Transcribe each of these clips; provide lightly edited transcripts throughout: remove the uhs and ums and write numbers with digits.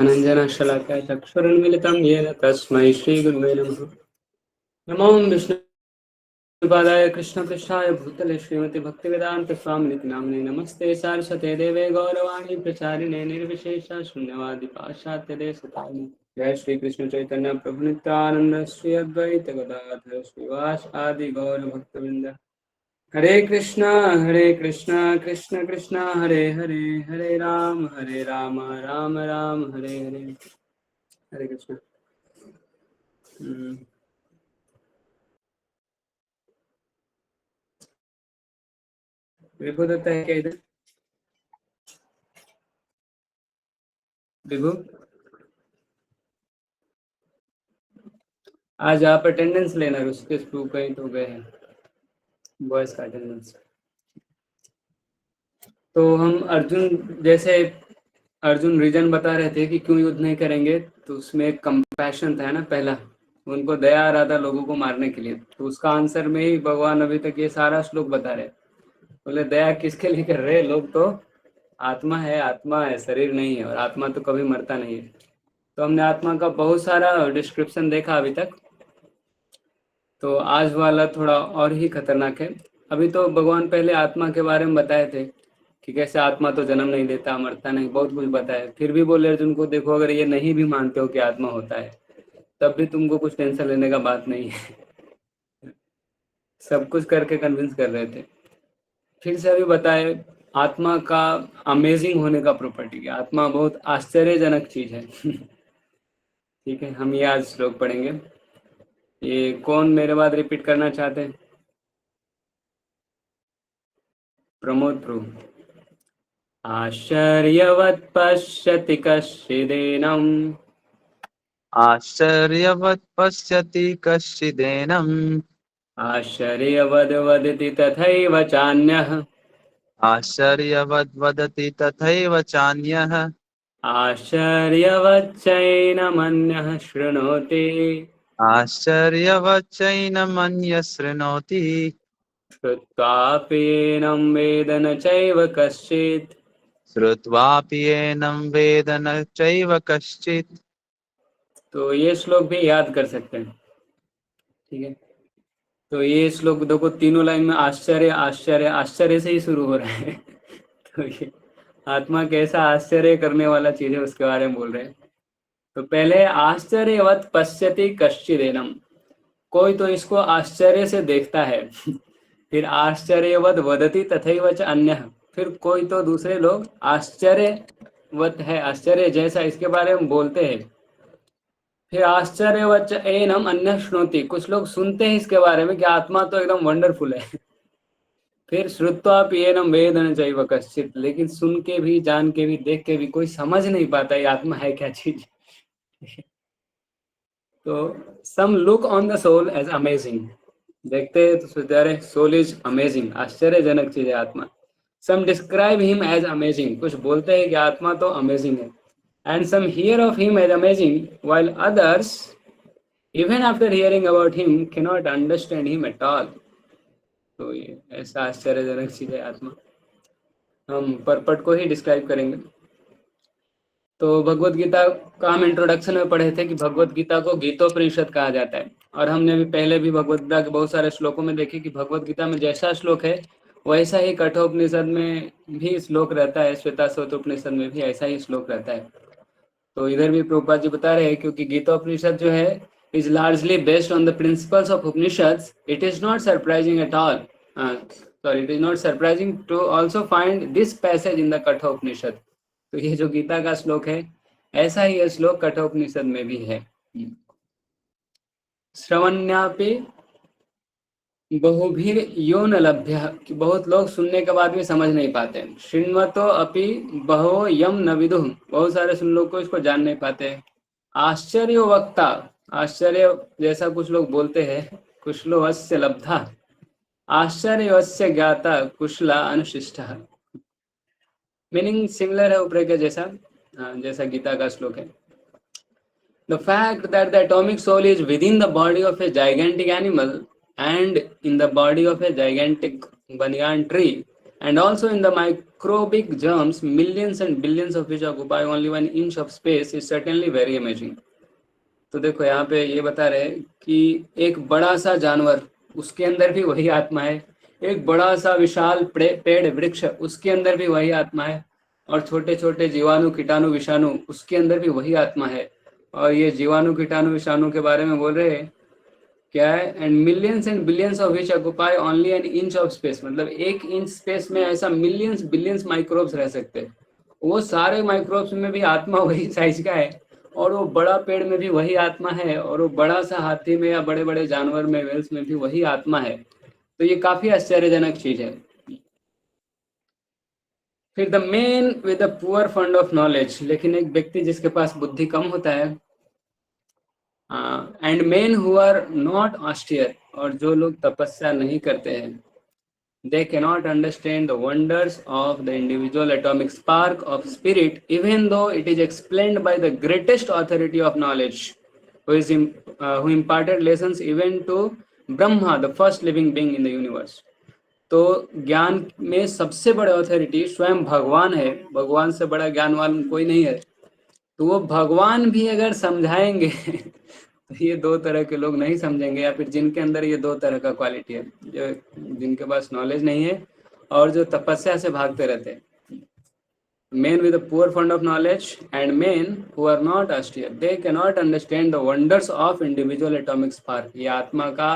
अनञ्जनशलाकाय चक्षुरुन्मिलितं येन तस्मै श्रीगुरुवे नमः। नमो विष्णुपादाय कृष्णपृष्ठाय भूतले श्रीमति भक्तिवेदान्त स्वामिनिति नाम्ने नमस्ते सारस्वते देवे गौरवाणी प्रचारिणे निर्विशेष शून्यवादी पाश्चात्य देशतारिणे। जय श्री कृष्ण चैतन्य प्रभु नित्यानंद श्री अद्वैत गदाधर श्रीवास आदि गौर भक्तवृंद। हरे कृष्णा कृष्ण कृष्णा हरे हरे, हरे राम राम राम हरे हरे। हरे कृष्ण। विभु दत्ता है क्या इधर? विभु आज आप अटेंडेंस लेना, उसके थ्रू कहीं तो गए हैं, बॉयज का अटेंडेंस। तो हम अर्जुन रीजन बता रहे थे कि क्यों युद्ध नहीं करेंगे, तो उसमें एक कंपैशन था ना, पहला उनको दया आ रहा था लोगों को मारने के लिए, तो उसका आंसर में ही भगवान अभी तक ये सारा श्लोक बता रहे। बोले दया किसके लिए कर रहे, लोग तो आत्मा है, शरीर नहीं है, और आत्मा तो कभी मरता नहीं है। तो हमने आत्मा का बहुत सारा डिस्क्रिप्शन देखा अभी तक, तो आज वाला थोड़ा और ही खतरनाक है। अभी तो भगवान पहले आत्मा के बारे में बताए थे कि कैसे आत्मा तो जन्म नहीं लेता, मरता नहीं, बहुत कुछ बताया। फिर भी बोले अर्जुन को, देखो अगर ये नहीं भी मानते हो कि आत्मा होता है, तब भी तुमको कुछ टेंशन लेने का बात नहीं है। सब कुछ करके कन्विंस कर रहे थे। फिर से अभी बताए आत्मा का अमेजिंग होने का प्रॉपर्टी, आत्मा बहुत आश्चर्यजनक चीज है। ठीक है, हम ये आज श्लोक पढ़ेंगे। ये कौन मेरे बाद रिपीट करना चाहते हैं? प्रमोद प्रभु। आश्चर्यवत् पश्यति कश्चिदेनम्, आश्चर्यवत् पश्यति कश्चिदेनम्, आश्चर्यवद् वदति तथैव चान्यः, आश्चर्यवद् वदति तथैव चान्यः, आश्चर्यवच्चैनमन्यः शृणोति, आश्चर्यवच्चैनमन्यः शृणोति, श्रुत्वाप्येनं वेद न चैव कश्चित्, श्रुत्वापि एनं वेद न चैव कश्चित्। तो ये श्लोक भी याद कर सकते हैं। ठीक है, तो ये श्लोक देखो, तीनों लाइन में आश्चर्य आश्चर्य आश्चर्य से ही शुरू हो रहा है। तो ये आत्मा कैसा आश्चर्य करने वाला चीज है उसके बारे में बोल रहे हैं। तो पहले आश्चर्यवत् पश्यति कश्चिदेनम, कोई तो इसको आश्चर्य से देखता है। फिर आश्चर्यवत् वदति तथैव च अन्यः, फिर कोई तो दूसरे लोग आश्चर्यवत् है, आश्चर्य जैसा इसके बारे में बोलते हैं। फिर आश्चर्यवच्च एनम अन्य श्रुणोति, कुछ लोग सुनते हैं इसके बारे में कि आत्मा तो एकदम वंडरफुल है। फिर श्रुत्वापि एनम वेद न चैव कश्चित्, लेकिन सुन के भी, जान के भी, देख के भी कोई समझ नहीं पाता ये आत्मा है क्या चीज। तो some look on the soul as amazing, देखते हैं तो सोचते अरे सोल इज अमेजिंग, आश्चर्यजनक चीज है आत्मा। Some describe him as amazing, कुछ बोलते हैं कि आत्मा तो अमेजिंग है। And some hear of him as amazing, while others even after hearing about him cannot understand him at all। तो ये ऐसा आश्चर्यजनक चीज है आत्मा। हम परपट को ही डिस्क्राइब करेंगे। तो भगवत गीता का हम इंट्रोडक्शन में पढ़े थे कि भगवत गीता को गीतोपनिषद कहा जाता है, और हमने भी पहले भी भगवत गीता के बहुत सारे श्लोकों में देखे कि भगवत गीता में जैसा श्लोक है वैसा ही कठोपनिषद में भी श्लोक रहता है, श्वेताश्वतोपनिषद में भी ऐसा ही श्लोक रहता है। तो इधर भी प्रभुपाद जी बता रहे हैं, क्योंकि गीतोपनिषद जो है is largely based on the principles of Upanishads, it is not surprising at all. It is not surprising to also find this passage in the Katha तो ये जो गीता का श्लोक है, ऐसा ही यह श्लोक कठोपनिषद में भी है। श्रवण्यापि बहुभीर यो न लभ्य, कि बहुत लोग सुनने के बाद भी समझ नहीं पाते। शृण्वतो अपि बहवो यम न विदुः, बहुत सारे सुन लोग को इसको जान नहीं पाते। आश्चर्य वक्ता, आश्चर्य जैसा कुछ लोग बोलते हैं। कुशलोऽस्य लब्धा, आश्चर्यस्य ज्ञाता कुशला अनुशिष्ट, मीनिंग सिमिलर है ऊपर के जैसा, जैसा गीता का श्लोक है। The fact that the atomic soul is within the body of a gigantic animal and in the body of a gigantic banyan tree And also in the microbic germs, millions and billions of which occupy only 1 inch of space is certainly very amazing. तो देखो यहाँ पे ये बता रहे हैं कि एक बड़ा सा जानवर, उसके अंदर भी वही आत्मा है, एक बड़ा सा विशाल पेड़ वृक्ष, उसके अंदर भी वही आत्मा है, और छोटे छोटे जीवाणु कीटाणु विषाणु, उसके अंदर भी वही आत्मा है। और ये जीवाणु कीटाणु विषाणु के बारे में बोल रहे हैं क्या है, and millions and billions of which occupy only an inch of space, मतलब 1 इंच स्पेस में ऐसा मिलियंस बिलियंस माइक्रोब्स रह सकते हैं। वो सारे माइक्रोब्स में भी आत्मा वही साइज का है, और वो बड़ा पेड़ में भी वही आत्मा है, और वो बड़ा सा हाथी में या बड़े बड़े जानवर में, वेल्स में भी वही आत्मा है। तो ये काफी आश्चर्यजनक चीज है। फिर the man with a poor fund of knowledge, लेकिन एक व्यक्ति जिसके पास बुद्धि कम होता है, and men who are not austere, और जो लोग तपस्या नहीं करते हैं, they cannot understand the wonders of the individual atomic spark of spirit, even though it is explained by the greatest authority of knowledge, who imparted lessons even to Brahma, the first living being in the universe. तो ज्ञान में सबसे बड़े authority स्वयं भगवान है, भगवान से बड़ा ज्ञानवान कोई नहीं है। तो वो भगवान भी अगर समझाएंगे तो ये दो तरह के लोग नहीं समझेंगे, या फिर जिनके अंदर ये दो तरह का क्वालिटी है, जो जिनके पास नॉलेज नहीं है और जो तपस्या से भागते रहते हैं। Men with a poor fund of knowledge and men who are not austere, they cannot understand the wonders of individual atomic spark. ये आत्मा का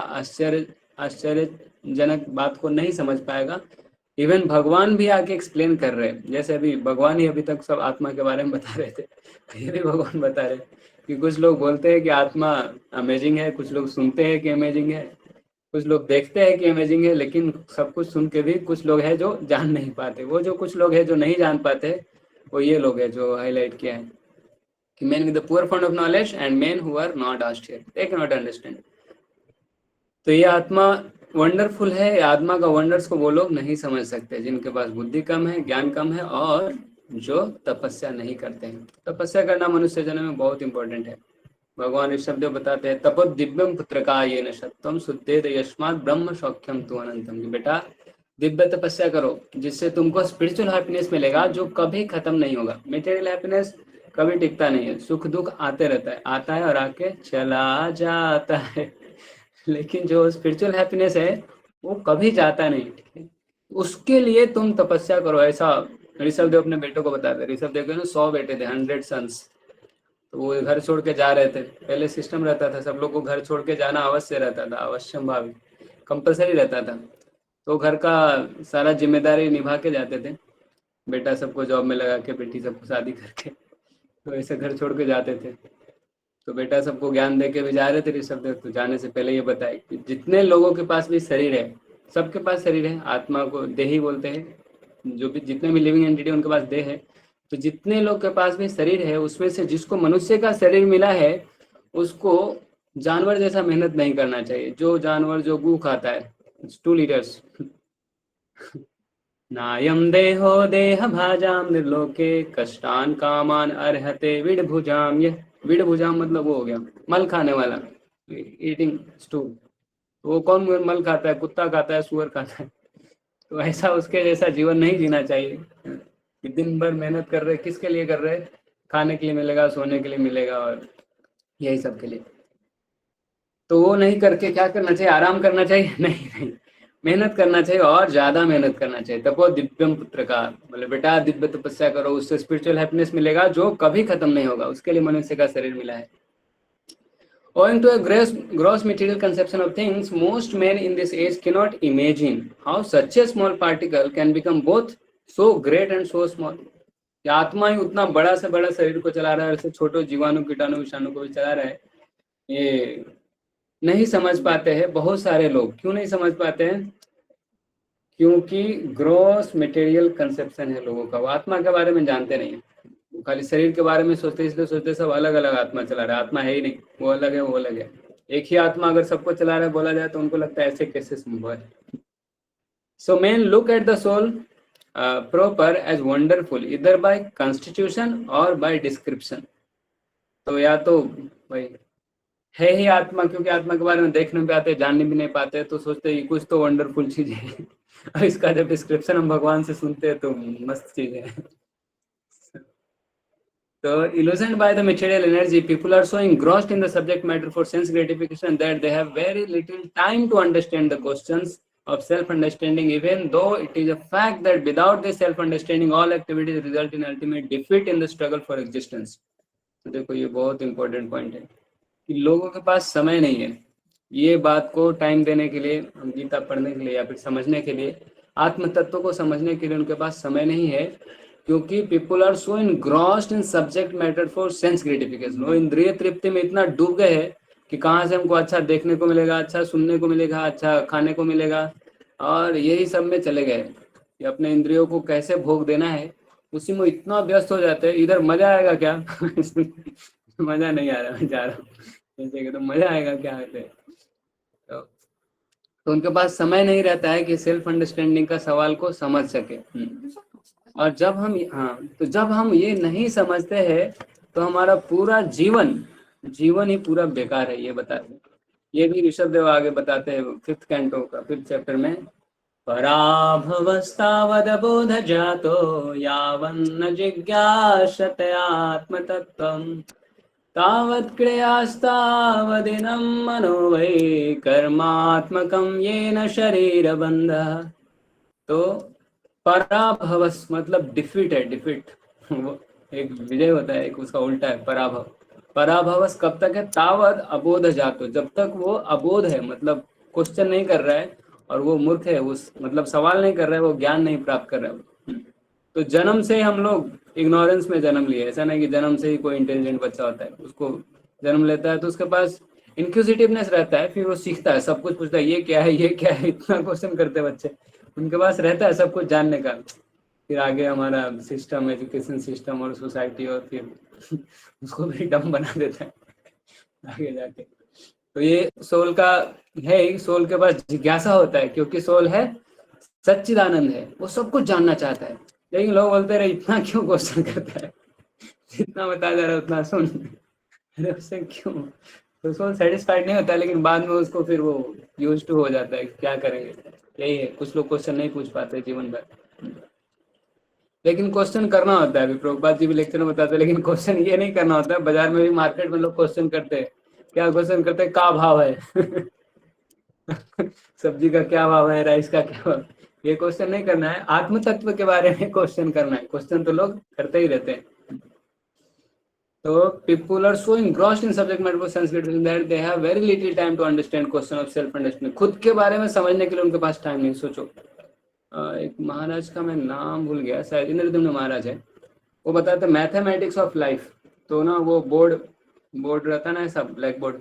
आश्चर्यजनक बात को नहीं समझ पाएगा। इवन भगवान भी आके एक्सप्लेन कर रहे हैं, जैसे अभी भगवान ही अभी तक सब आत्मा के बारे में बता रहे थे, ये भी भगवान बता रहे कि कुछ लोग बोलते हैं कि आत्मा अमेजिंग है, कुछ लोग सुनते हैं कि अमेजिंग है, कुछ लोग देखते हैं कि अमेजिंग है, लेकिन सब कुछ सुन के भी कुछ लोग हैं जो जान नहीं पाते। वो जो कुछ लोग हैं जो नहीं जान पाते, वो ये लोग हैं जो हाईलाइट किया है कि men with a poor fund of knowledge and men who are not austere, they cannot understand. तो ये आत्मा वंडरफुल है, आत्मा का वंडर्स को वो लोग नहीं समझ सकते जिनके पास बुद्धि कम है, ज्ञान कम है, और जो तपस्या नहीं करते हैं। तपस्या करना मनुष्य जन्म में बहुत इंपॉर्टेंट है। भगवान इस शब्द बताते हैं, तपो दिव्यम पुत्र का ये न सत्यम शुद्धेद यस्मात् ब्रह्म सौख्यम तु अनंतम, कि बेटा दिव्य तपस्या करो जिससे तुमको स्पिरिचुअल हैप्पीनेस मिलेगा जो कभी खत्म नहीं होगा। मटेरियल हैप्पीनेस कभी टिकता नहीं है, सुख दुख आते रहता है, आता है और आके चला जाता है, लेकिन जो स्पिरिचुअल हैप्पीनेस है वो कभी जाता नहीं, ठीक है। उसके लिए तुम तपस्या करो। ऐसा ऋषभ देव अपने बेटों को बताते हैं। ऋषभ देव के ना 100 बेटे थे, 100 सन्स। तो वो घर छोड़ के जा रहे थे। पहले सिस्टम रहता था सब लोग को घर छोड़ के जाना अवश्य रहता था, अवश्यम भावी कंपलसरी रहता था। तो घर का सारा जिम्मेदारी निभा के जाते थे, बेटा सबको जॉब में लगा के, बेटी सबको शादी करके, तो ऐसे घर छोड़ के जाते थे। तो बेटा सबको ज्ञान दे के भी जा रहे थे ऋषभ देव। तो जाने से पहले ये बताए कि जितने लोगों के पास भी शरीर है, सबके पास शरीर है, आत्मा को देही बोलते हैं, जो भी जितने भी लिविंग एंटिटी उनके पास देह है। तो जितने लोग के पास भी शरीर है, उसमें से जिसको मनुष्य का शरीर मिला है उसको जानवर जैसा मेहनत नहीं करना चाहिए। जो जानवर जो गू खाता है, 2 लीटर्स, नायम देहो देह भाजाम निर्लोके कष्टान कामान अर्हते विडभुजाम। ये विडभुजाम मतलब वो हो गया मल खाने वाला, ईटिंग स्टूल। वो कौन मल खाता है? कुत्ता खाता है, सुअर खाता है। तो ऐसा उसके जैसा जीवन नहीं जीना चाहिए कि दिन भर मेहनत कर रहे, किसके लिए कर रहे? खाने के लिए मिलेगा, सोने के लिए मिलेगा, और यही सब के लिए। तो वो नहीं करके क्या करना चाहिए? आराम करना चाहिए? नहीं नहीं, मेहनत करना चाहिए, और ज्यादा मेहनत करना चाहिए। तपो दिव्यम पुत्र का, बोले बेटा दिव्य तपस्या करो, उससे स्पिरिचुअल हैप्पीनेस मिलेगा जो कभी खत्म नहीं होगा। उसके लिए मनुष्य का शरीर मिला है। Owing to a gross material conception of things, most men in this age cannot imagine how such a small particle can become both so great and so small. कि आत्मा ही उतना बड़ा से बड़ा शरीर को चला रहा है, ऐसे छोटे जीवाणु कीटाणु विषाणु को भी चला रहा है। ये नहीं समझ पाते हैं बहुत सारे लोग। क्यों नहीं समझ पाते हैं? क्योंकि ग्रॉस मटेरियल कंसेप्शन है लोगों का। वो आत्मा के बारे में जानते नहीं है, खाली शरीर के बारे में सोचते, इसलिए सोचते सब अलग अलग आत्मा चला रहा है। आत्मा है ही नहीं, वो अलग है, वो अलग है। एक ही आत्मा अगर सबको चला रहा है बोला जाए तो उनको लगता है ऐसे कैसे संभव है। So men look at the soul proper as wonderful इधर बाय कॉन्स्टिट्यूशन और बाय डिस्क्रिप्शन। तो या तो भाई है ही आत्मा, क्योंकि आत्मा के बारे में देखने भी आते, जानने भी नहीं पाते, तो सोचते हैं कुछ तो वंडरफुल चीज है, और इसका जब डिस्क्रिप्शन हम भगवान से सुनते हैं तो मस्त चीज है। So, illusioned by the material energy, people are so engrossed in the subject matter for sense gratification that they have very little time to understand the questions of self-understanding, even though it is a fact that without this self-understanding, all activities result in ultimate defeat in the struggle for existence. तो देखो ये बहुत important point है कि लोगों के पास समय नहीं है ये बात को टाइम देने के लिए, गीता पढ़ने के लिए या फिर समझने के लिए, आत्म तत्व को समझने के लिए उनके पास समय नहीं है, क्योंकि people are so engrossed in subject matter for sense gratification. वो इंद्रिय तृप्ति में इतना डूब गए हैं कि कहाँ से हमको अच्छा देखने को मिलेगा, अच्छा सुनने को मिलेगा, अच्छा खाने को मिलेगा, और यही सब में चले गए कि अपने इंद्रियों को कैसे भोग देना है, उसी में इतना व्यस्त हो जाते हैं। इधर मजा आएगा क्या? मजा नहीं आ रहा, मैं जा रहा हूँ जैसे कि, तो मजा आएगा क्या होते हैं? तो उनके पास समय नहीं रहता है कि सेल्फ अंडरस्टैंडिंग का सवाल को समझ सके। और जब हम, हाँ, तो जब हम ये नहीं समझते हैं तो हमारा पूरा जीवन ही पूरा बेकार है, ये बताते हैं। ये भी ऋषभ देव आगे बताते हैं 5th कैंटो का 5th चैप्टर में, पराभवस्तावदबोध जातो यावन्न जिज्ञासते आत्मतत्त्वम् तावत् क्रियास्तावदिनं मनो वै कर्मात्मकं येन शरीरबन्धः। तो पराभवस मतलब डिफीट है, डिफीट। वो एक विजय होता है, एक उसका उल्टा है पराभव। पराभवस कब तक है? तावद अबोध जातो, जब तक वो अबोध है, मतलब क्वेश्चन नहीं कर रहा है और वो मूर्ख है, उस मतलब सवाल नहीं कर रहा है, वो ज्ञान नहीं प्राप्त कर रहा है। तो जन्म से हम लोग इग्नोरेंस में जन्म लिए, ऐसा नहीं कि जन्म से ही कोई इंटेलिजेंट बच्चा होता है। उसको जन्म लेता है तो उसके पास इंक्विजिटिवनेस रहता है, फिर वो सीखता है, सब कुछ पूछता है, ये क्या है, ये क्या है, इतना क्वेश्चन करते हैं बच्चे, उनके पास रहता है सब कुछ जानने का। फिर आगे हमारा सिस्टम, एजुकेशन सिस्टम और सोसाइटी, और फिर उसको भी डम बना देता है आगे जाके। तो ये सोल का है ही, सोल के पास जिज्ञासा होता है, क्योंकि सोल है सच्चिदानंद है, वो सब कुछ जानना चाहता है। लेकिन लोग बोलते रहे इतना क्यों क्वेश्चन करता है, जितना बताया जा रहा है उतना सुन। अरे उससे क्यों, तो सोल सेटिस्फाइड नहीं होता, लेकिन बाद में उसको फिर वो यूज टू हो जाता है, क्या करेंगे। यही है, कुछ लोग क्वेश्चन नहीं पूछ पाते जीवन भर, लेकिन क्वेश्चन करना होता है। अभी प्रभुपाद जी भी लेक्चर में बताते हैं, लेकिन क्वेश्चन ये नहीं करना होता है। बाजार में भी, मार्केट में लोग क्वेश्चन करते हैं, क्या क्वेश्चन करते हैं? क्या भाव है? सब्जी का क्या भाव है, राइस का क्या भाव? ये क्वेश्चन नहीं करना है, आत्म तत्व के बारे में क्वेश्चन करना है। क्वेश्चन तो लोग करते ही रहते हैं। तो people are so engrossed in subject matter for sense gratification that they have very little time to understand question of self understanding। खुद के बारे में समझने के लिए उनके पास टाइम नहीं। सोचो, एक महाराज का मैं नाम भूल गया, शायद इंद्रदम्न महाराज है, वो बताते मैथमेटिक्स ऑफ लाइफ। तो ना वो बोर्ड रहता ना ऐसा, ब्लैक बोर्ड,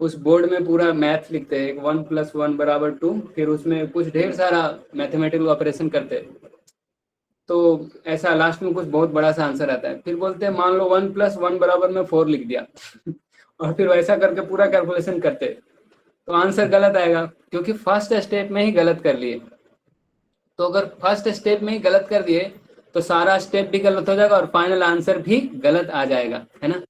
उस बोर्ड में पूरा मैथ लिखते हैं, 1+1 = 2, फिर उसमें कुछ ढेर सारा मैथमेटिकल ऑपरेशन करते हैं। तो ऐसा लास्ट में कुछ बहुत बड़ा सा आंसर आता है, फिर बोलते हैं मान लो 1+1 = 4 लिख दिया और फिर वैसा करके पूरा कैलकुलेशन करते, तो आंसर गलत आएगा, क्योंकि फर्स्ट स्टेप में ही गलत कर लिए। तो अगर फर्स्ट स्टेप में ही गलत कर दिए तो सारा स्टेप भी गलत हो जाएगा और फाइनल आंसर भी गलत आ जाएगा, है ना।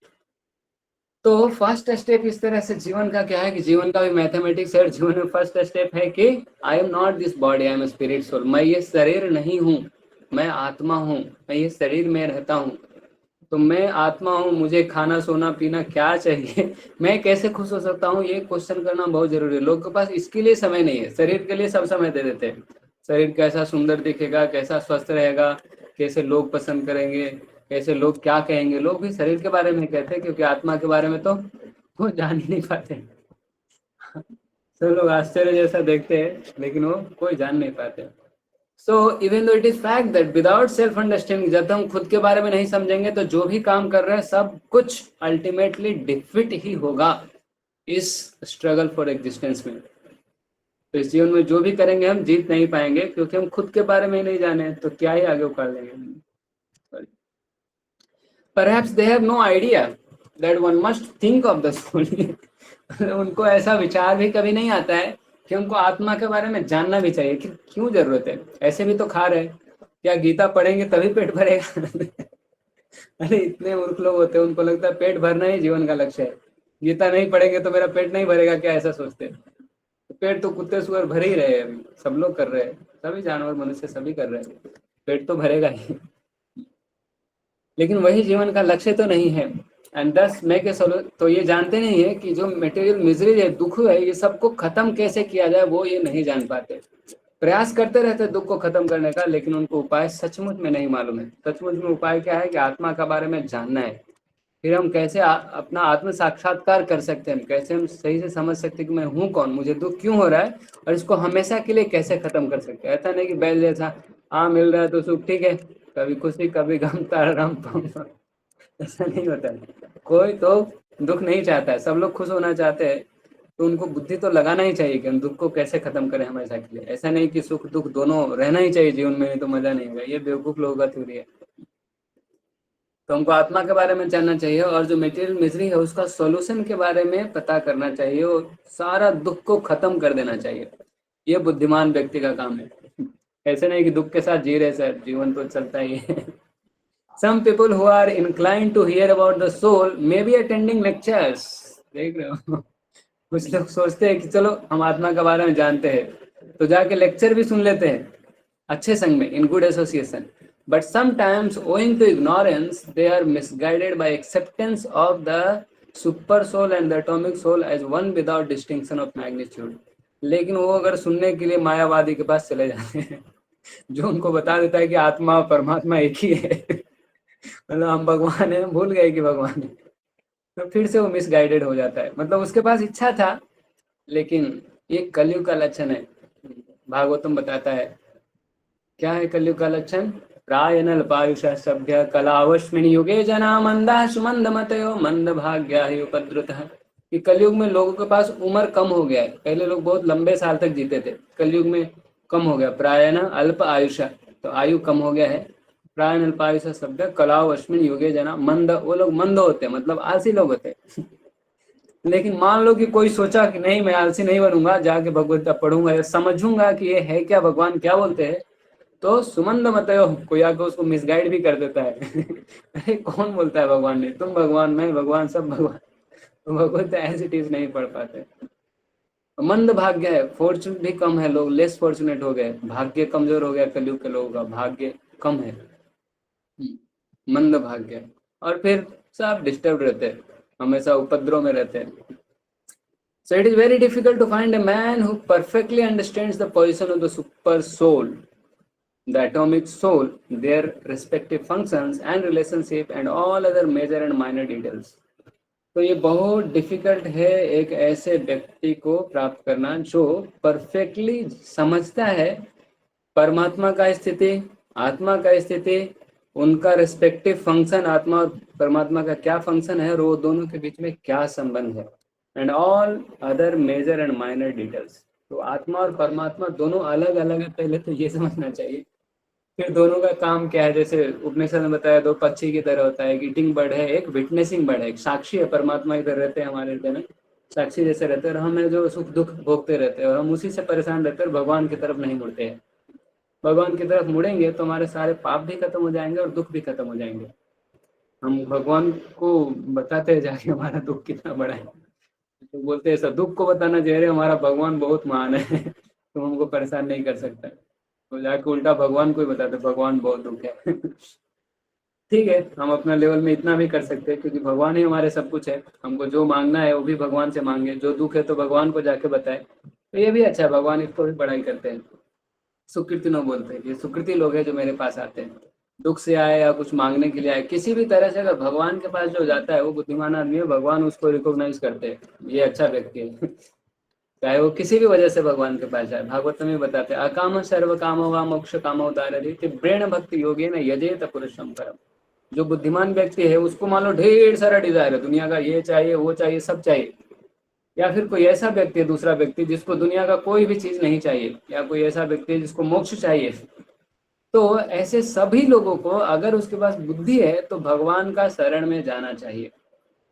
तो फर्स्ट स्टेप इस तरह से जीवन का क्या है कि जीवन का भी मैथमेटिक्स है। जीवन में फर्स्ट स्टेप है कि I am not this body, I am spirit soul. मैं ये शरीर नहीं हूँ, मैं आत्मा हूँ, मैं ये शरीर में रहता हूँ। तो मैं आत्मा हूँ, मुझे खाना सोना पीना क्या चाहिए, मैं कैसे खुश हो सकता हूँ, ये क्वेश्चन करना बहुत जरूरी है। लोगों के पास इसके लिए समय नहीं है, शरीर के लिए सब समय दे देते हैं। शरीर कैसा सुंदर दिखेगा, कैसा स्वस्थ रहेगा, कैसे लोग पसंद करेंगे, कैसे लोग क्या कहेंगे, लोग भी शरीर के बारे में कहते हैं, क्योंकि आत्मा के बारे में तो वो जान ही नहीं पाते। सब लोग आश्चर्य जैसा देखते हैं, लेकिन वो कोई जान नहीं पाते। So even though it is fact that without self understanding, जब हम खुद के बारे में नहीं समझेंगे तो जो भी काम कर रहे हैं सब कुछ अल्टीमेटली डिफीट ही होगा इस स्ट्रगल फॉर एग्जिस्टेंस में। तो इस जीवन में जो भी करेंगे हम जीत नहीं पाएंगे, क्योंकि हम खुद के बारे में ही नहीं जाने, तो क्या ही आगे उखाड़ लेंगे। Perhaps they have no idea that one must think of the soul। उनको ऐसा विचार भी कभी नहीं आता है कि हमको आत्मा के बारे में जानना भी चाहिए, कि क्यों जरूरत है, ऐसे भी तो खा रहे, क्या गीता पढ़ेंगे तभी पेट भरेगा? अरे इतने मूर्ख लोग होते हैं, उनको लगता है पेट भरना ही जीवन का लक्ष्य है, गीता नहीं पढ़ेंगे तो मेरा पेट नहीं भरेगा क्या, ऐसा सोचते हैं। पेट तो कुत्ते सुअर भरे ही रहे हैं, सब लोग कर रहे हैं, सभी जानवर मनुष्य सभी कर रहे हैं, पेट तो भरेगा ही। लेकिन वही जीवन का लक्ष्य तो नहीं है। एंड दस मैं के सोलो तो ये जानते नहीं है कि जो मटेरियल मिजरी है, दुख है, ये सबको खत्म कैसे किया जाए वो ये नहीं जान पाते। प्रयास करते रहते दुख को खत्म करने का, लेकिन उनको उपाय सचमुच में नहीं मालूम है। सचमुच में उपाय क्या है कि आत्मा का बारे में जानना है। फिर हम कैसे अपना आत्म साक्षात्कार कर सकते हैं, कैसे हम सही से समझ सकते हैं कि मैं हूँ कौन, मुझे दुख क्यों हो रहा है, और इसको हमेशा के लिए कैसे खत्म कर सकते हैं। ऐसा नहीं कि बैल जैसा हाँ मिल रहा है तो सुख ठीक है, कभी खुशी कभी गम, तारा राम पम। ऐसा नहीं होता है। कोई तो दुख नहीं चाहता है, सब लोग खुश होना चाहते हैं। तो उनको बुद्धि तो लगाना ही चाहिए कि हम दुख को कैसे खत्म करें हमेशा के लिए। ऐसा नहीं कि सुख दुख दोनों रहना ही चाहिए जीवन में, नहीं तो मजा नहीं होगा, ये बेवकूफ लोगों का थ्योरी है। तो हमको आत्मा के बारे में जानना चाहिए, और जो मटेरियल मिजरी है उसका सॉल्यूशन के बारे में पता करना चाहिए, और सारा दुख को खत्म कर देना चाहिए। ये बुद्धिमान व्यक्ति का काम है। ऐसे नहीं कि दुख के साथ जी रहे सर, जीवन तो चलता ही है। Some people who are inclined to hear about the soul may be attending lectures। देख रहे हो, कुछ लोग सोचते हैं कि चलो हम आत्मा के बारे में जानते हैं तो जाके लेक्चर भी सुन लेते हैं अच्छे संग में, in good association। But sometimes owing to ignorance they are misguided by acceptance of the super soul and the atomic soul as one without distinction of magnitude। लेकिन वो अगर सुनने के लिए मायावादी के पास चले जाते हैं जो उनको बता देता है कि आत्मा और परमात्मा एक ही है, मतलब हम भगवान है, भूल गए कि भगवान है, तो फिर से वो मिसगाइडेड हो जाता है। मतलब उसके पास इच्छा था, लेकिन ये कलयुग का लक्षण है। भागवतम बताता है क्या है कलयुग का लक्षण। प्रायन अल्पायुष सभ्य कलावस्मिन युगे जना मंदा सुमंद मतयो मंद भाग्या ही उपद्रुत। कि कलयुग में लोगों के पास उम्र कम हो गया है, पहले लोग बहुत लंबे साल तक जीते थे, कलयुग में कम हो गया। प्रायन अल्प आयुष, तो आयु कम हो गया है। प्रायन अल्पायुष सभ्य कलाव अश्विन युगे जना मंद, वो लोग मंद होते हैं, मतलब आलसी लोग होते हैं। लेकिन मान लो कि कोई सोचा कि नहीं मैं आलसी नहीं बनूंगा, जाके भगवद्गीता पढ़ूंगा या समझूंगा कि ये है क्या, भगवान क्या बोलते हैं, तो सुमंद मतयो कोई आके उसको मिसगाइड भी कर देता है। अरे कौन बोलता है भगवान ने, तुम भगवान, मैं भगवान, सब भगवान। तो भगवद्गीता एज इट इज नहीं पढ़ पाते। मंद भाग्य है, फॉर्चून भी कम है, लोग लेस फॉर्चुनेट हो गए, भाग्य कमजोर हो गया कलयुग के लोगों का, भाग्य कम है। मंद भाग्य। और फिर सब डिस्टर्ब रहते हैं, हमेशा उपद्रव में रहते हैं। So it is very difficult to find a man who perfectly understands the position of the super soul, the atomic soul, their respective functions and relationship and all other major and minor details। तो ये बहुत difficult है एक ऐसे व्यक्ति को प्राप्त करना जो परफेक्टली समझता है परमात्मा का स्थिति, आत्मा का स्थिति, उनका रिस्पेक्टिव फंक्शन, आत्मा और परमात्मा का क्या फंक्शन है और वो दोनों के बीच में क्या संबंध है, and all other major and minor details. तो आत्मा और परमात्मा दोनों अलग अलग है, पहले तो ये समझना चाहिए। फिर दोनों का काम क्या है, जैसे उपनिषद में बताया दो पक्षी की तरह होता है, एक ईटिंग बर्ड है, एक विटनेसिंग बर्ड है, एक साक्षी है। परमात्मा इधर रहते हैं हमारे हृदय में, साक्षी जैसे रहते हैं, और हमें जो सुख दुख भोगते रहते हैं और हम उसी से परेशान रहते हैं, भगवान की तरफ नहीं मुड़ते हैं। भगवान की तरफ मुड़ेंगे तो हमारे सारे पाप भी खत्म हो जाएंगे और दुख भी खत्म हो जाएंगे। हम भगवान को बताते हैं जाके हमारा दुख कितना बड़ा है, तो बोलते हैं सब दुख को बताना चाहिए, अरे हमारा भगवान बहुत महान है, तुम हमको परेशान नहीं कर सकता। तो जाके उल्टा भगवान को ही बताते भगवान बहुत दुख है। ठीक है, हम अपना लेवल में इतना भी कर सकते हैं क्योंकि भगवान ही हमारे सब कुछ है। हमको जो मांगना है वो भी भगवान से मांगे, जो दुख है तो भगवान को जाके बताए, तो ये भी अच्छा है। भगवान इसको भी पढ़ाई करते हैं, सुकृति नो बोलते हैं, ये सुकृति लोग हैं जो मेरे पास आते हैं, दुख से आए या कुछ मांगने के लिए आए, किसी भी तरह से अगर भगवान के पास जो जाता है वो बुद्धिमान आदमी है, भगवान उसको रिकॉग्नाइज करते हैं, ये अच्छा व्यक्ति है। चाहे वो किसी भी वजह से भगवान के पास जाए। भागवत में बताते हैं अकाम सर्व काम व मोक्ष काम उदारती ब्रेण भक्ति योगी न यजेत पुरुषम परम। जो बुद्धिमान व्यक्ति है उसको मान लो ढेर सारा डिजायर है, दुनिया का ये चाहिए वो चाहिए सब चाहिए। या फिर कोई ऐसा व्यक्ति है, दूसरा व्यक्ति जिसको दुनिया का कोई भी चीज नहीं चाहिए, या कोई ऐसा व्यक्ति है जिसको मोक्ष चाहिए। तो ऐसे सभी लोगों को अगर उसके पास बुद्धि है तो भगवान का शरण में जाना चाहिए।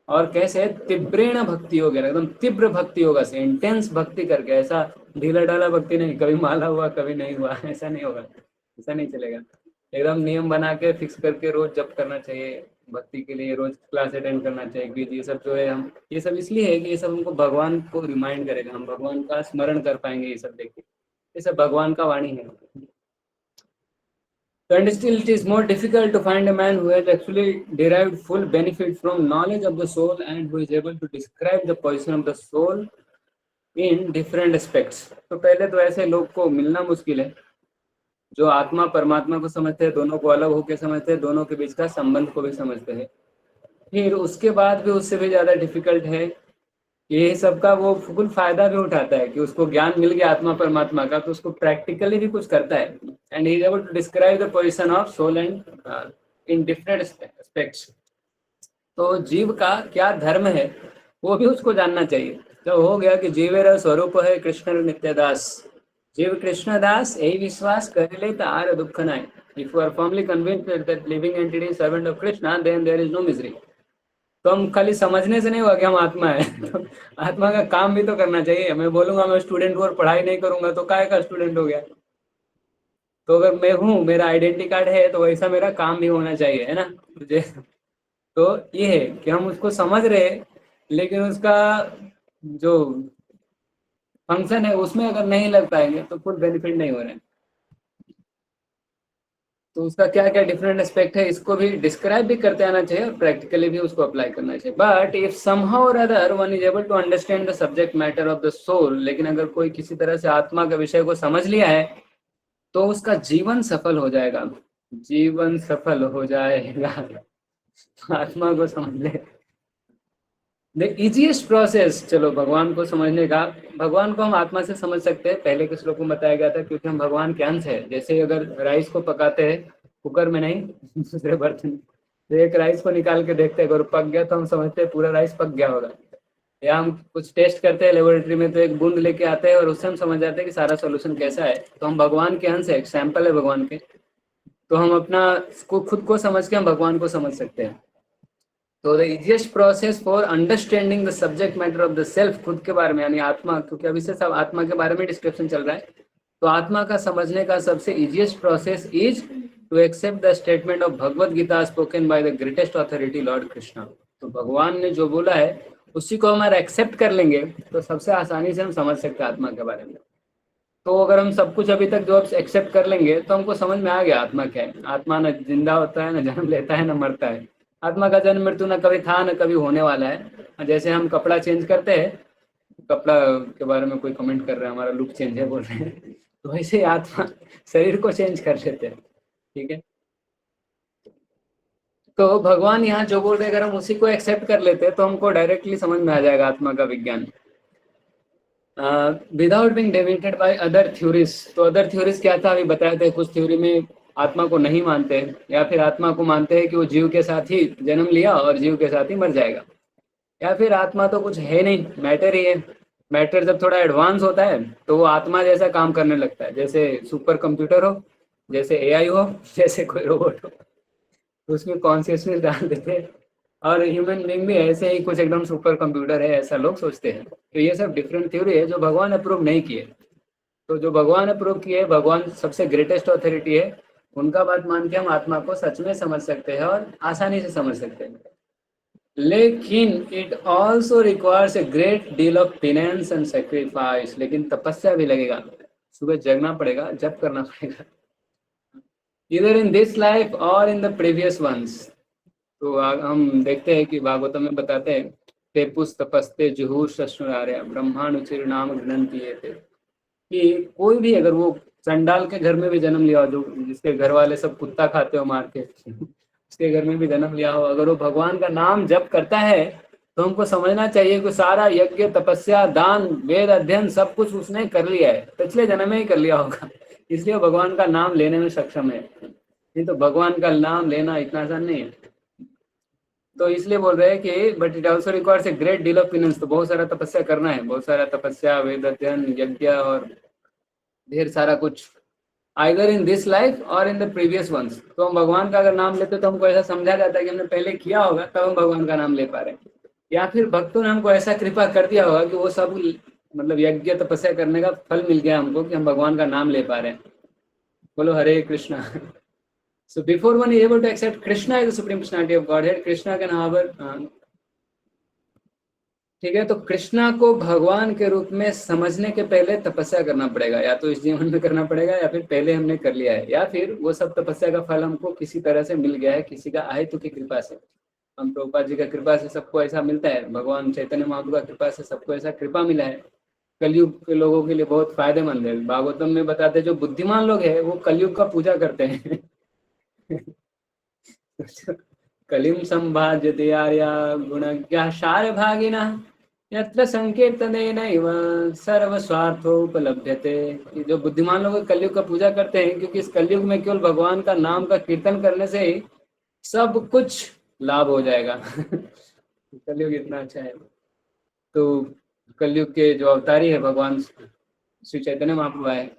और कैसे, तीव्रेण भक्ति होगा, एकदम तीव्र भक्ति होगा से, इंटेंस भक्ति करके, ऐसा ढीला ढाला भक्ति नहीं, कभी माला हुआ कभी नहीं हुआ, ऐसा नहीं होगा, ऐसा नहीं चलेगा। एकदम नियम बना के फिक्स करके रोज जप करना चाहिए, भक्ति के लिए रोज क्लास अटेंड करना चाहिए, क्योंकि ये सब जो है हम, ये सब इसलिए है कि ये सब हमको भगवान को रिमाइंड करेगा, हम भगवान का स्मरण कर पाएंगे ये सब देख के, ये सब भगवान का वाणी है। And still it is more difficult to find a man who has actually derived full benefit from knowledge of the soul and who is able to describe the position of the soul in different aspects. तो पहले तो ऐसे लोग को मिलना मुश्किल है जो आत्मा परमात्मा को समझते हैं, दोनों को अलग होकर समझते हैं, दोनों के बीच का संबंध को भी समझते हैं। फिर उसके बाद भी उससे भी ज़्यादा डिफिकल्ट है, ये सबका वो फुल फायदा भी उठाता है कि उसको ज्ञान मिल गया आत्मा परमात्मा का, तो उसको प्रैक्टिकली भी कुछ करता है। And he is able to describe the position of soul and in different aspects. तो जीव का क्या धर्म है वो भी उसको जानना चाहिए। तो हो गया कि जीवेर स्वरूप है कृष्ण नित्यदास, जीव कृष्णदास यही विश्वास कर ले तो आर दुख न है। If you are firmly convinced that living entity is servant of Krishna, then there is no misery. तो हम खाली समझने से नहीं हुआ कि हम आत्मा है, तो आत्मा का काम भी तो करना चाहिए। मैं बोलूंगा मैं स्टूडेंट हूँ और पढ़ाई नहीं करूंगा तो काय का स्टूडेंट हो गया। तो अगर मैं हूँ, मेरा आइडेंटिटी कार्ड है, तो वैसा मेरा काम भी होना चाहिए, है ना मुझे। तो ये है कि हम उसको समझ रहे हैं, लेकिन उसका जो फंक्शन है उसमें अगर नहीं लग पाएंगे तो फुल बेनिफिट नहीं हो रहे हैं। तो उसका क्या क्या डिफरेंट एस्पेक्ट है इसको भी डिस्क्राइब भी करते आना चाहिए और प्रैक्टिकली भी उसको अप्लाई करना चाहिए। But if somehow or other one is able to understand the subject matter of the soul, लेकिन अगर कोई किसी तरह से आत्मा के विषय को समझ लिया है तो उसका जीवन सफल हो जाएगा, जीवन सफल हो जाएगा। आत्मा को समझ ले। द इजीएस्ट प्रोसेस, चलो भगवान को समझने का, भगवान को हम आत्मा से समझ सकते हैं, पहले के श्लोक में बताया गया था, क्योंकि हम भगवान के अंश है। जैसे अगर राइस को पकाते हैं कुकर में नहीं दूसरे बर्तन, तो एक राइस को निकाल के देखते हैं, अगर पक गया तो हम समझते हैं पूरा राइस पक गया होगा। या हम कुछ टेस्ट करते हैं लेबोरेटरी में, तो एक बूंद लेके आते हैं और उससे हम समझ जाते हैं कि सारा सोल्यूशन कैसा है। तो हम भगवान के अंश है, एक सैंपल है भगवान के, तो हम अपना खुद को समझ के हम भगवान को समझ सकते हैं। तो the easiest process for understanding the subject matter of the self, खुद के बारे में यानी आत्मा, क्योंकि अभी से सब आत्मा के बारे में डिस्कशन चल रहा है, तो आत्मा का समझने का सबसे easiest process is to accept the statement of Bhagavad Gita spoken by the greatest authority lord Krishna. तो भगवान ने जो बोला है उसी को हमारा एक्सेप्ट कर लेंगे तो सबसे आसानी से हम समझ सकते हैं आत्मा के बारे में। तो अगर हम सब कुछ अभी तक जो एक्सेप्ट कर लेंगे तो हमको समझ में आ गया आत्मा क्या है। आत्मा न जिंदा होता है, न जन्म लेता है, न मरता है। आत्मा का जन्म मृत्यु न कभी था न कभी होने वाला है। जैसे हम कपड़ा चेंज करते हैं, कपड़ा के बारे में कोई कमेंट कर रहा है हमारा लुक चेंज है बोल रहे हैं, तो वैसे ही आत्मा शरीर को चेंज कर लेते हैं। ठीक है, तो भगवान यहाँ जो बोल रहे हैं अगर हम उसी को एक्सेप्ट कर लेते हैं तो हमको डायरेक्टली समझ में आ जाएगा आत्मा का विज्ञान, without being deviated by other theories. तो अदर थ्योरीज क्या था अभी बताया था, कुछ थ्योरी में आत्मा को नहीं मानते या फिर आत्मा को मानते हैं कि वो जीव के साथ ही जन्म लिया और जीव के साथ ही मर जाएगा, या फिर आत्मा तो कुछ है नहीं, मैटर ही है। मैटर जब थोड़ा एडवांस होता है तो वो आत्मा जैसा काम करने लगता है, जैसे सुपर कंप्यूटर हो, जैसे एआई हो, जैसे कोई रोबोट हो, तो उसमें कॉन्शियसनेस डाल देते हैं। और ह्यूमन बीइंग भी ऐसे ही कुछ एकदम सुपर कंप्यूटर है ऐसा लोग सोचते हैं। तो ये सब डिफरेंट थ्योरी है जो भगवान अप्रूव नहीं किए। तो जो भगवान अप्रूव किए, भगवान सबसे ग्रेटेस्ट अथॉरिटी है, उनका बात मान के हम आत्मा को सच में समझ सकते हैं और आसानी से समझ सकते हैं। लेकिन it also requires a great deal of penance and sacrifice, लेकिन तपस्या भी लगेगा, सुबह जगना पड़ेगा, जप करना पड़ेगा, इधर इन दिस लाइफ और इन द प्रीवियस वंस। तो हम देखते हैं कि भागवतम में बताते हैं ते पुस्त तपस्ते जुहूर शश्नुरार्य ब्रह्मानुचिर नाम घृणंती थे, कि कोई भी अगर वो चंडाल के घर में भी जन्म लिया हो, जो जिसके घर वाले सब कुत्ता खाते हो मार के उसके घर में भी जन्म लिया हो, अगर वो भगवान का नाम जप करता है तो हमको समझना चाहिए कि सारा यज्ञ तपस्या दान वेद अध्ययन सब कुछ उसने कर लिया है, पिछले जन्म में ही कर लिया होगा, इसलिए भगवान का नाम लेने में सक्षम है। नहीं तो भगवान का नाम लेना इतना आसान नहीं है। तो इसलिए बोल रहे हैं कि but it also requires a great deal of penance, तो बहुत सारा तपस्या करना है, बहुत सारा तपस्या वेद अध्ययन यज्ञ और ढेर सारा कुछ, आइदर इन दिस लाइफ और इन द प्रीवियस वंस। तो हम भगवान का अगर नाम लेते तो हमको ऐसा समझा जाता है कि हमने पहले किया होगा तब हम भगवान का नाम ले पा रहे हैं, या फिर भक्तों ने हमको ऐसा कृपा कर दिया होगा कि वो सब मतलब यज्ञ तपस्या करने का फल मिल गया हमको कि हम भगवान का नाम ले पा रहे हैं। बोलो हरे Krishna. So before one is able to accept Krishna as the supreme personality of Godhead, Krishna can however ठीक है, तो कृष्णा को भगवान के रूप में समझने के पहले तपस्या करना पड़ेगा, या तो इस जीवन में करना पड़ेगा या फिर पहले हमने कर लिया है, या फिर वो सब तपस्या का फल हमको किसी तरह से मिल गया है, किसी का आयतु की कृपा से। हम प्रभुपाद जी का कृपा से सबको ऐसा मिलता है, भगवान चैतन्य महाप्रभु का कृपा से सबको ऐसा कृपा मिला है। कलयुग के लोगों के लिए बहुत फायदेमंद है। भागवतम में बताते हैं जो बुद्धिमान लोग हैं वो कलयुग का पूजा करते हैं। कलिम संभाज्यते आर्या गुणज्ञा सार भागिना यत्र संकीर्तनेनैव सर्व स्वार्थो उपलभ्यते। ये जो बुद्धिमान लोग कलयुग का पूजा करते हैं, क्योंकि इस कलयुग में केवल भगवान का नाम का कीर्तन करने से ही सब कुछ लाभ हो जाएगा। कलयुग इतना अच्छा है। तो कलयुग के जो अवतारी है भगवान श्री चैतन्य महाप्रभु आए,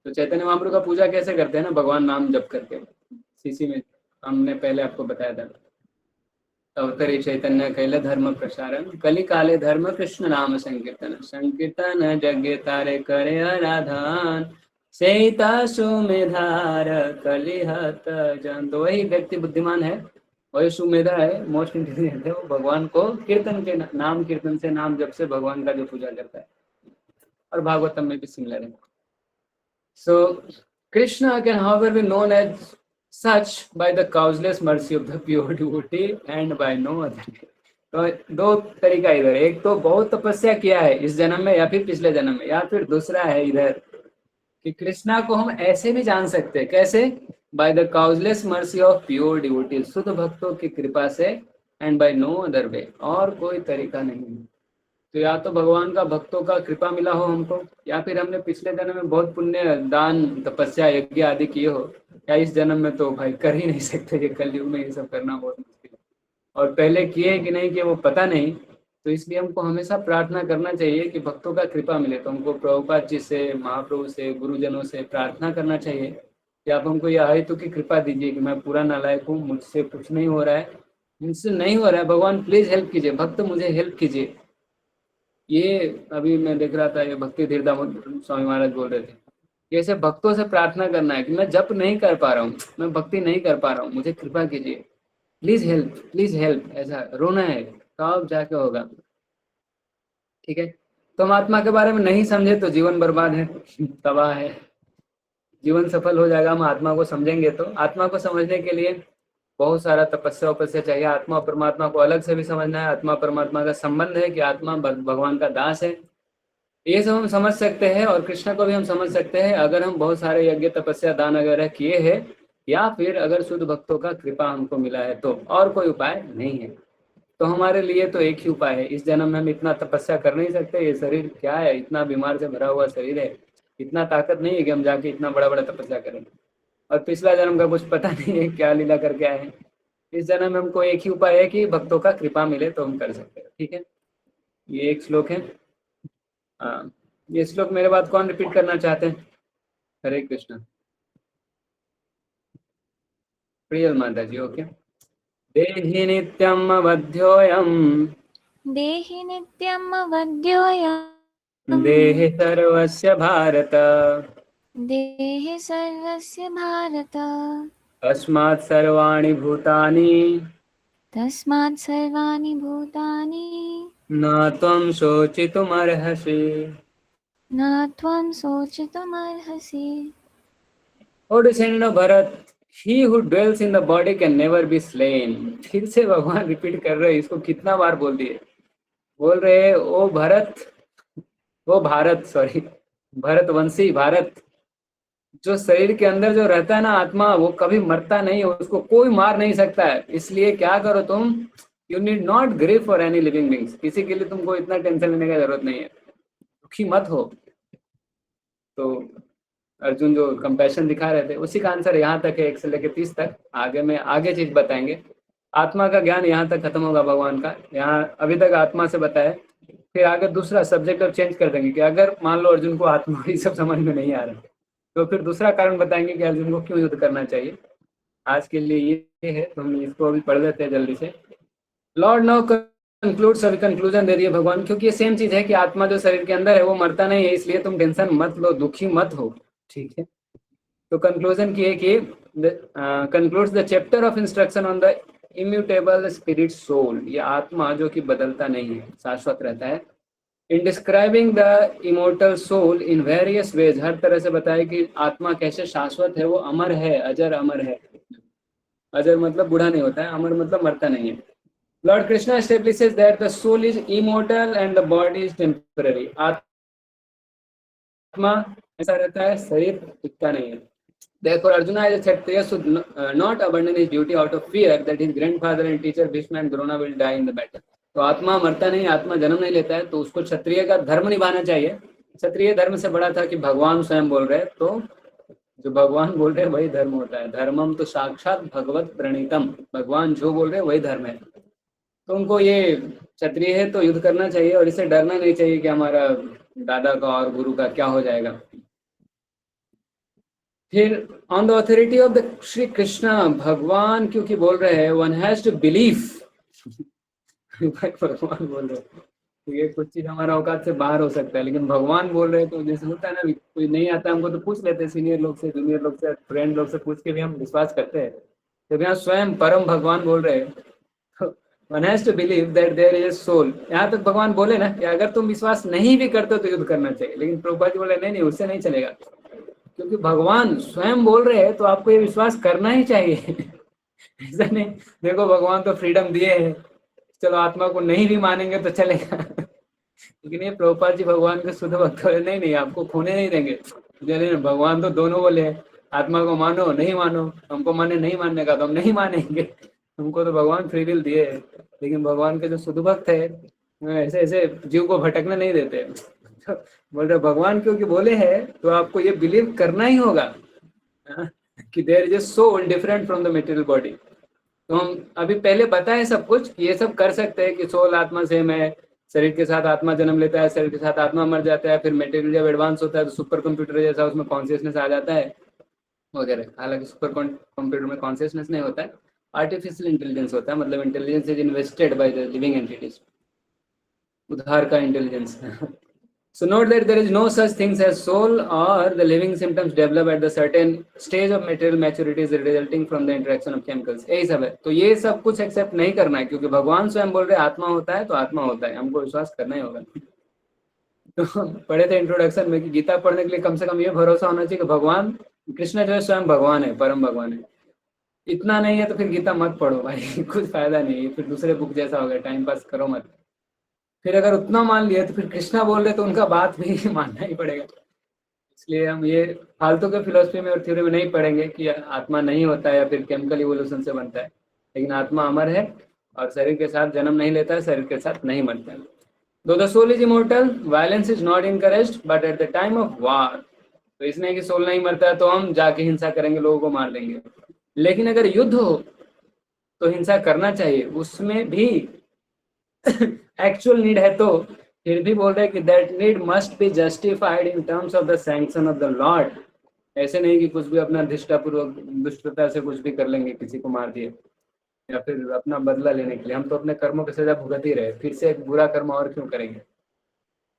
तो चैतन्य महाप्रभु का पूजा कैसे करते हैं ना, भगवान नाम जप करके। सीसी में हमने पहले आपको बताया था, अवतरी चैतन्य कैल धर्म प्रसारण कली काले धर्म कृष्ण नाम संकीर्तन संकीर्तन जगे तारे करे आराधन सेता सुमेधार कलिहत जन। तो वही व्यक्ति बुद्धिमान है, वही सुमेधा है, मोस्ट इंटेलिजेंट है, वो भगवान को कीर्तन के नाम कीर्तन से नाम जप से भगवान का जो पूजा करता है। और भागवतम में भी सिमिलर है। So Krishna can however be known as such by the causeless mercy of the pure devotee and by no other। तो दो तरीका इधर, एक तो बहुत तपस्या किया है इस जन्म में या फिर पिछले जन्म में, या फिर दूसरा है इधर कि कृष्णा को हम ऐसे भी जान सकते हैं, कैसे? By the causeless mercy of pure devotee, शुद्ध भक्तों की कृपा से, and by no other way, और कोई तरीका नहीं। तो या तो भगवान का भक्तों का कृपा मिला हो हमको, या फिर हमने पिछले जन्म में बहुत पुण्य दान तपस्या यज्ञ आदि किए हो, या इस जन्म में तो भाई कर ही नहीं सकते, कि कलयुग में ये सब करना बहुत मुश्किल है, और पहले किए कि नहीं किए वो पता नहीं। तो इसलिए हमको हमेशा प्रार्थना करना चाहिए कि भक्तों का कृपा मिले। तो हमको प्रभुपाद जी से, महाप्रभु से, गुरुजनों से प्रार्थना करना चाहिए कि आप हमको यह हेतु की कृपा दीजिए कि मैं पूरा नालायक हूँ, मुझसे कुछ नहीं हो रहा है, मुझसे नहीं हो रहा है, भगवान प्लीज हेल्प कीजिए, भक्त मुझे हेल्प कीजिए। ये अभी मैं देख रहा था, ये भक्ति धीरदामोदर स्वामी महाराज बोल रहे थे कि ऐसे भक्तों से प्रार्थना करना है कि मैं जप नहीं कर पा रहा हूँ, मैं भक्ति नहीं कर पा रहा हूँ, मुझे कृपा कीजिए, प्लीज हेल्प, ऐसा रोना है, तब जाके होगा। ठीक है, तो हम आत्मा के बारे में नहीं समझे तो जीवन बर्बाद है, तबाह है। जीवन सफल हो जाएगा हम आत्मा को समझेंगे तो। आत्मा को समझने के लिए बहुत सारा तपस्या उपस्या चाहिए। आत्मा और परमात्मा को अलग से भी समझना है, आत्मा परमात्मा का संबंध है कि आत्मा भगवान का दास है, ये सब हम समझ सकते हैं। और कृष्ण को भी हम समझ सकते हैं अगर हम बहुत सारे यज्ञ तपस्या दान वगैरह किए हैं, या फिर अगर शुद्ध भक्तों का कृपा हमको मिला है तो, और कोई उपाय नहीं है। तो हमारे लिए तो एक ही उपाय है, इस जन्म में हम इतना तपस्या कर नहीं सकते, ये शरीर क्या है, इतना बीमार से भरा हुआ शरीर है, इतना ताकत नहीं है कि हम जाके इतना बड़ा बड़ा तपस्या करें, और पिछला जन्म का कुछ पता नहीं है क्या लीला करके आए हैं। इस जन्म में हमको एक ही उपाय है कि भक्तों का कृपा मिले तो हम कर सकते हैं। ठीक है, ये एक श्लोक है। हाँ, ये श्लोक मेरे बात कौन रिपीट करना चाहते हैं? हरे कृष्ण, प्रियल माता जी। ओके। देहि नित्यम अवध्योयम, देहि नित्यम् अवध्योऽयम् देहि सर्वस्य भारत, देहि सर्वस्य भारत, तस्मात् सर्वाणि भूतानि तस्मात् सर्वाणि भूतानि न त्वं शोचितुमर्हसि। न त्वं शोचितुमर्हसि। ओ descendant of Bharat, he who dwells in the body can never be slain। फिर से भगवान रिपीट कर रहे हैं, इसको कितना बार बोल दिए, बोल रहे ओ भरत, वो भारत, सॉरी भरतवंशी भारत, जो शरीर के अंदर जो रहता है ना आत्मा, वो कभी मरता नहीं है, उसको कोई मार नहीं सकता है। इसलिए क्या करो तुम, you need not grieve for any living beings, किसी के लिए तुमको इतना टेंशन लेने की जरूरत नहीं है, दुखी मत हो। तो अर्जुन जो कंपैशन दिखा रहे थे उसी का आंसर यहाँ तक है, 1 से लेकर 30 तक। आगे में आगे चीज बताएंगे। आत्मा का ज्ञान यहाँ तक खत्म होगा भगवान का, यहाँ अभी तक आत्मा से बताया, फिर आगे दूसरा सब्जेक्ट और चेंज कर देंगे कि अगर मान लो अर्जुन को आत्मा ये सब समझ में नहीं आ रहा तो फिर दूसरा कारण बताएंगे कि अर्जुन को क्यों युद्ध करना चाहिए। आज के लिए ये है, तो हम इसको अभी पढ़ लेते हैं जल्दी से। लॉर्ड नाउ कंक्लूड, सभी कंक्लूजन दे दिए भगवान, क्योंकि ये सेम चीज है कि आत्मा जो शरीर के अंदर है वो मरता नहीं है, इसलिए तुम टेंशन मत लो, दुखी मत हो। ठीक है, तो कंक्लूजन की है कि concludes the chapter of instruction on the immutable spirit soul. ये आत्मा जो कि बदलता नहीं है, शाश्वत रहता है. In describing the immortal soul in various ways, हर तरह से बताया कि आत्मा कैसे शाश्वत है, वो अमर है, अजर अमर है. अजर मतलब बूढ़ा नहीं होता है, अमर मतलब मरता नहीं है. Lord Krishna establishes that the soul is immortal and the body is temporary. आत्मा ऐसा रहता है, शरीर टिकता नहीं है. Therefore, Arjuna as a Kshatriya should not abandon his duty out of fear that his grandfather and teacher Bhishma and Drona will die in the battle. तो आत्मा मरता नहीं, आत्मा जन्म नहीं लेता है, तो उसको क्षत्रिय का धर्म निभाना चाहिए. क्षत्रिय धर्म से बड़ा था कि भगवान स्वयं बोल रहे हैं, तो जो भगवान बोल रहे हैं वही धर्म होता है. धर्मम तो साक्षात भगवत प्रणीतम, भगवान जो बोल रहे हैं वही धर्म है. तो उनको ये क्षत्रिय है तो युद्ध करना चाहिए और इसे डरना नहीं चाहिए कि हमारा दादा का और गुरु का क्या हो जाएगा. फिर on the authority of the Shri Krishna, भगवान क्योंकि बोल रहे हैं, वन हैज टू बिलीव. भगवान बोल रहे हैं तो ये कुछ चीज हमारा औकात से बाहर हो सकता है, लेकिन भगवान बोल रहे हैं तो जैसे होता है ना, कोई नहीं आता हमको तो पूछ लेते हैं, सीनियर लोग से, जूनियर लोग से, फ्रेंड लोग से पूछ के भी हम विश्वास करते हैं. जब यहाँ स्वयं परम भगवान बोल रहे हैं, one has to believe that there is a soul. यहाँ तक भगवान बोले ना कि अगर तुम विश्वास नहीं भी करते हो तो युद्ध करना चाहिए, लेकिन प्रभुपाद जी बोले नहीं नहीं, उससे नहीं चलेगा, क्योंकि भगवान स्वयं बोल रहे हैं तो आपको ये विश्वास करना ही चाहिए. ऐसा नहीं देखो भगवान तो फ्रीडम दिए हैं, चलो आत्मा को नहीं भी मानेंगे तो चलेगा. लेकिन ये प्रभुपाद जी भगवान के शुद्ध भक्त बोले नहीं नहीं, आपको खोने नहीं देंगे. चलिए भगवान तो दोनों बोले हैं, आत्मा को मानो नहीं मानो, हमको माने नहीं मानने का तो हम नहीं मानेंगे, हमको तो भगवान फ्री विल दिए है. लेकिन भगवान के जो शुद्ध भक्त है ऐसे ऐसे जीव को भटकने नहीं देते. बोल रहे भगवान क्योंकि बोले हैं तो आपको ये बिलीव करना ही होगा कि there is a soul different from the material body. तो हम अभी पहले बताए सब कुछ, ये सब कर सकते हैं कि सोल आत्मा सेम है, शरीर के साथ आत्मा जन्म लेता है, शरीर के साथ आत्मा मर जाता है, फिर मटेरियल जब एडवांस होता है तो सुपर कंप्यूटर जैसा उसमें कॉन्शियसनेस आ जाता है वगैरह. हालांकि सुपर कंप्यूटर में कॉन्शियसनेस नहीं होता है, आर्टिफिशियल इंटेलिजेंस होता है, मतलब intelligence is invested by the living entities, उधार का intelligence. So note that there is no such things as soul, or the living symptoms develop at the certain stage of material maturity is resulting from the interaction of chemicals. यही सब है. तो ये सब कुछ accept नहीं करना है, क्योंकि भगवान स्वयं बोल रहे आत्मा होता है तो आत्मा होता है, हमको विश्वास करना ही होगा. तो पढ़े थे इंट्रोडक्शन में कि गीता पढ़ने के लिए कम से कम ये भरोसा होना चाहिए कि भगवान कृष्ण जो है स्वयं भगवान है, परम भगवान है. इतना नहीं है तो फिर गीता मत पढ़ो भाई, कुछ फायदा नहीं है, फिर दूसरे बुक जैसा हो गया, टाइम पास करो मत. फिर अगर उतना मान लिया तो फिर कृष्णा बोल रहे तो उनका बात भी मानना ही पड़ेगा. इसलिए हम ये फालतू के फिलोसफी में और थ्योरी में नहीं पढ़ेंगे कि आत्मा नहीं होता है या फिर केमिकल इवोल्यूशन से बनता है, लेकिन आत्मा अमर है और शरीर के साथ जन्म नहीं लेता है, शरीर के साथ नहीं मरता है. Though the soul is immortal, violence is not encouraged but at the time of war. तो इसलिए कि सोल नहीं मरता है तो हम जाके हिंसा करेंगे, लोगों को मार देंगे. लेकिन अगर युद्ध हो तो हिंसा करना चाहिए, उसमें भी एक्चुअल नीड है. तो फिर भी बोल रहे हैं कि that need must be justified in terms of the sanction of the Lord. ऐसे नहीं कि कुछ भी अपना धृष्टापूर्वक दुष्टता से कुछ भी कर लेंगे, किसी को मार दिए या फिर अपना बदला लेने के लिए. हम तो अपने कर्मों की सजा भुगत ही रहे, फिर से एक बुरा कर्म और क्यों करेंगे.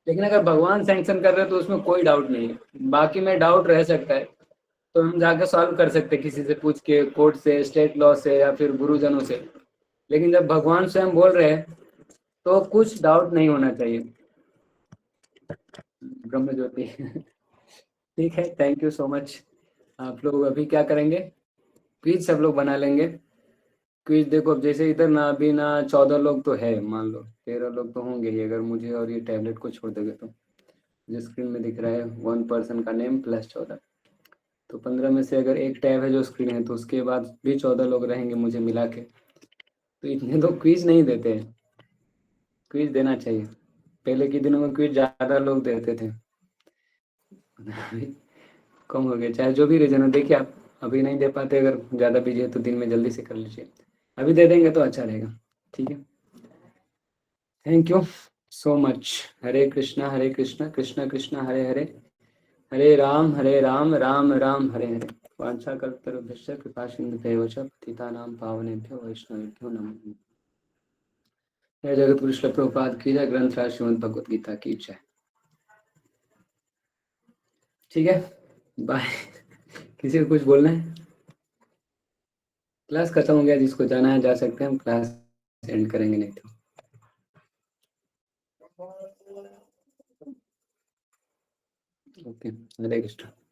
लेकिन अगर भगवान सैंक्शन कर रहे हैं तो उसमें कोई डाउट नहीं है. बाकी में डाउट रह सकता है तो हम जाकर सॉल्व कर सकते हैं किसी से पूछ के, कोर्ट से, स्टेट लॉ से या फिर गुरुजनों से. लेकिन जब भगवान स्वयं बोल रहे हैं तो कुछ डाउट नहीं होना चाहिए. ब्रह्म ज्योति. ठीक है, थैंक यू सो मच. आप लोग अभी क्या करेंगे, क्विज सब लोग बना लेंगे. क्विज देखो, अब जैसे इधर ना अभी ना 14 लोग तो है, मान लो 13 लोग तो होंगे ही अगर मुझे और ये टैबलेट को छोड़ दोगे तो. जिस स्क्रीन में दिख रहा है 1 पर्सन का नेम प्लस 14, तो 15 में से अगर एक टैब है जो स्क्रीन है तो उसके बाद भी 14 लोग रहेंगे मुझे मिला के. तो इतने तो क्विज नहीं देते हैं, क्विज देना चाहिए. पहले के दिनों में क्विज ज़्यादा लोग देते थे, कम हो गए. चाहे जो भी रीजन हो, देखिए आप अभी नहीं दे पाते, अगर ज़्यादा बिजी है तो दिन में जल्दी से कर लीजिए. अभी दे देंगे तो अच्छा रहेगा. ठीक है, थैंक यू सो मच. हरे कृष्णा कृष्ण कृष्ण हरे हरे, हरे राम राम राम हरे हरे. वांछा कल्पतरुभ्यश्च कृपा सिन्धुभ्येव च पतितानां पावनेभ्यो वैष्णवेभ्यो नमः. जय जगत गुरु श्री प्रभुपाद की जय. ग्रंथ राज श्रीमद् भगवद गीता की जय. ठीक है, बाय. किसी को कुछ बोलना है? क्लास खत्म हो गया, जिसको जाना है जा सकते हैं, हम क्लास एंड करेंगे नहीं तो। ओके, हरे कृष्ण।